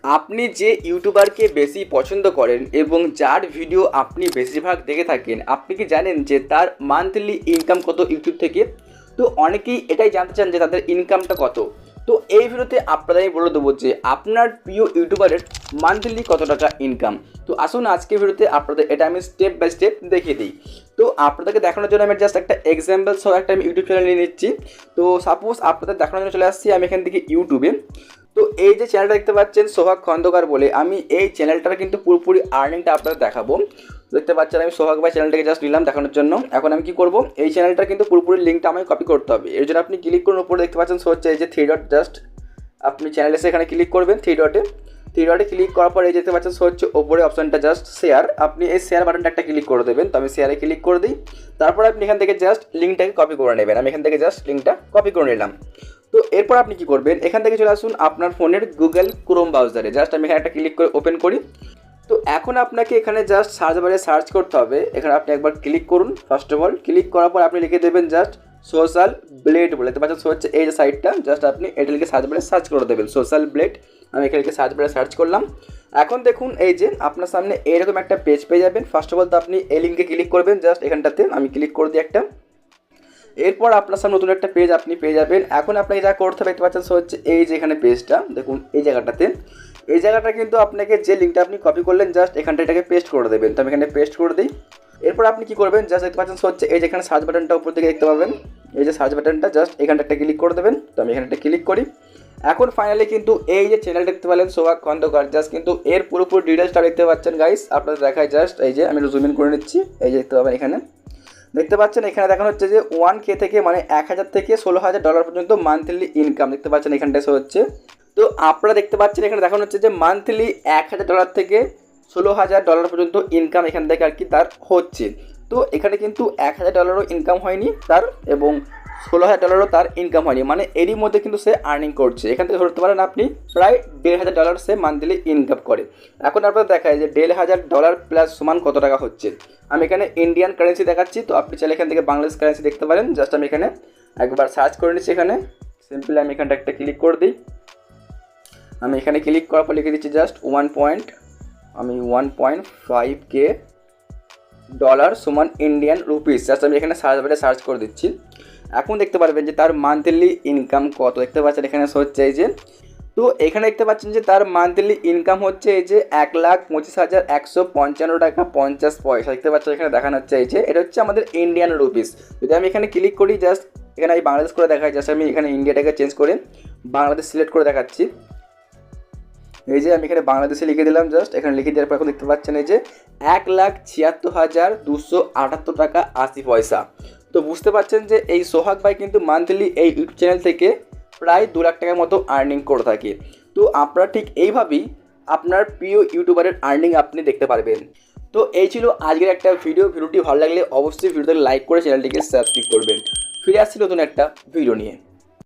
আপনি যে ইউটিউবারকে বেশি পছন্দ করেন এবং যার ভিডিও আপনি বেশিরভাগ দেখে থাকেন, আপনি কি জানেন যে তার মান্থলি ইনকাম কত ইউটিউব থেকে? তো অনেকেই এটাই জানতে চান যে তাদের ইনকামটা কত। তো এই ভিডিওতে আপনাদের আমি বলে দেবো যে আপনার প্রিয় ইউটিউবারের মান্থলি কত টাকা ইনকাম। তো আসুন আজকে ভিডিওতে আপনাদের এটা আমি স্টেপ বাই স্টেপ দেখিয়ে দিই। তো আপনাদেরকে দেখানোর জন্য আমি জাস্ট একটা এক্সাম্পল সহ একটা আমি ইউটিউব চ্যানেল নিয়ে নিচ্ছি। তো সাপোজ আপনাদের দেখানোর জন্য চলে আসছি আমি এখান থেকে ইউটিউবে। তো এই যে চ্যানেলটা দেখতে পাচ্ছেন সোহাগ খন্দকার বলে, আমি এই চ্যানেলটার কিন্তু পুরোপুরি আর্নিংটা আপনাদের দেখাবো। দেখতে পাচ্ছেন আমি সোহাগ ভাই চ্যানেলটাকে জাস্ট নিলাম দেখানোর জন্য। এখন আমি কি করব, এই চ্যানেলটা কিন্তু পুরোপুরি লিঙ্কটা আমাকে কপি করতে হবে। এর জন্য আপনি ক্লিক করুন, উপরে দেখতে পাচ্ছেন হচ্ছে এই যে থ্রি ডট, জাস্ট আপনি চ্যানেলে এসে এখানে ক্লিক করবেন থ্রি ডটে ক্লিক করার পর এই যেতে পাচ্ছেন হচ্ছে ওপরে অপশনটা জাস্ট শেয়ার, আপনি এই শেয়ার বাটনটা একটা ক্লিক করে দেবেন। তো আমি শেয়ারে ক্লিক করে দিই। তারপর আপনি এখান থেকে জাস্ট লিঙ্কটাকে কপি করে নেবেন। আমি এখান থেকে জাস্ট লিঙ্কটা কপি করে নিলাম। তো এরপর আপনি কি করবেন, এখান থেকে চলে আসুন আপনার ফোনের গুগল ক্রোম ব্রাউজারে। জাস্ট আমি এখানে একটা ক্লিক করে ওপেন করি। তো এখন আপনাকে এখানে জাস্ট সার্চ বারে সার্চ করতে হবে। এখানে আপনি একবার ক্লিক করুন। ফার্স্ট অফ অল ক্লিক করার পর আপনি লিখে দেবেন জাস্ট সোশ্যাল ব্লেড বলে। দেখতে পাচ্ছেন হচ্ছে এই যে সাইটটা, জাস্ট আপনি এটা লিখে সার্চ বারে সার্চ করে দেবেন সোশ্যাল ব্লেড। আমি এখানে লিখে সার্চ বারে সার্চ করলাম। এখন দেখুন এই যে আপনার সামনে এইরকম একটা পেজ পেয়ে যাবেন। ফার্স্ট অফ অল তো আপনি এই লিঙ্কে ক্লিক করবেন, জাস্ট এখানটাতে আমি ক্লিক করে দিই একটা। এরপর আপনার সামনে নতুন একটা পেজ আপনি পেয়ে যাবেন। এখন আপনাকে যা করতে হবে দেখতে পাচ্ছেন হচ্ছে এই যে এখানে পেজটা দেখুন, এই জায়গাটাতে এই জায়গাটা কিন্তু আপনাকে যে লিঙ্কটা আপনি কপি করলেন জাস্ট এখানটা এটাকে পেস্ট করে দেবেন। তো আমি এখানে পেস্ট করে দিই। এরপর আপনি কি করবেন, জাস্ট দেখতে পাচ্ছেন হচ্ছে এই যে এখানে সার্চ বাটনটা উপর দিকে দেখতে পাবেন, এই যে সার্চ বাটনটা জাস্ট এখানটা একটা ক্লিক করে দেবেন। তো আমি এখানে একটা ক্লিক করি। এখন ফাইনালি কিন্তু এই যে চ্যানেল দেখতে পেলেন সোহাগ খন্দকার, জাস্ট কিন্তু এর পুরোপুরি ডিটেলসটা দেখতে পাচ্ছেন গাইস। আপনাদের দেখায় জাস্ট এই যে আমি জুম ইন করে নিচ্ছি, এই যে দেখতে পাবেন এখানে দেখতে পাচ্ছেন এখানে দেখানো হচ্ছে যে 1K থেকে মানে 1000 থেকে $16,000 পর্যন্ত মান্থলি ইনকাম দেখতে পাচ্ছেন এখানটা এসে হচ্ছে। তো আপনারা দেখতে পাচ্ছেন এখানে দেখানো হচ্ছে যে মান্থলি $1000 থেকে $16,000 পর্যন্ত ইনকাম এখান থেকে আর কি তার হচ্ছে। তো এখানে কিন্তু $1000 ইনকাম হয়নি তার, এবং $16,000 তার ইনকাম হয়নি, মানে এরই মধ্যে কিন্তু সে আর্নিং করছে। এখান থেকে ধরতে পারেন আপনি প্রায় $1,500 সে মান্থলি ইনকাম করে। এখন আপনার দেখায় যে $1,500 প্লাস সমান কত টাকা হচ্ছে। আমি এখানে ইন্ডিয়ান কারেন্সি দেখাচ্ছি, তো আপনি চাইলে এখান থেকে বাংলাদেশ কারেন্সি দেখতে পারেন। জাস্ট আমি এখানে একবার সার্চ করে নিচ্ছি। এখানে সিম্পলি আমি এখানটা একটা ক্লিক করে দিই। আমি এখানে ক্লিক করার পর লিখে দিচ্ছি জাস্ট 1.5K ডলার সমান ইন্ডিয়ান রুপিস। জাস্ট আমি এখানে সার্চ বারে সার্চ করে দিচ্ছি। এখন দেখতে পারবেন যে তার মান্থলি ইনকাম কত দেখতে পাচ্ছেন এখানে হচ্ছে এই যে। তো এখানে দেখতে পাচ্ছেন যে তার মান্থলি ইনকাম হচ্ছে এই যে 1,25,155 টাকা 50 পয়সা দেখতে পাচ্ছেন এখানে দেখানো হচ্ছে এই যে। এটা হচ্ছে আমাদের ইন্ডিয়ান রুপিস। যদি আমি এখানে ক্লিক করি জাস্ট এখানে আমি বাংলাদেশ করে দেখাই, জাস্ট আমি এখানে ইন্ডিয়াটাকে চেঞ্জ করে বাংলাদেশ সিলেক্ট করে দেখাচ্ছি। এই যে আমি এখানে বাংলাদেশে লিখে দিলাম, জাস্ট এখানে লিখে দেওয়ার পর এখন দেখতে পাচ্ছেন এই যে 1,76,278 টাকা 80 পয়সা। তো বুঝতে পারছেন যে এই সোহাগ ভাই কিন্তু মান্থলি এই ইউটিউব চ্যানেল থেকে প্রায় 2 লাখ টাকার মতো আর্নিং করে থাকে। তো আপনারা ঠিক এইভাবেই আপনার প্রিয় ইউটিউবারের আর্নিং আপনি দেখতে পারবেন। তো এই ছিল আজকের একটা ভিডিওটি ভালো লাগলে অবশ্যই ভিডিওতে লাইক করে চ্যানেলটিকে সাবস্ক্রাইব করবেন। ফিরে আসছি নতুন একটা ভিডিও নিয়ে।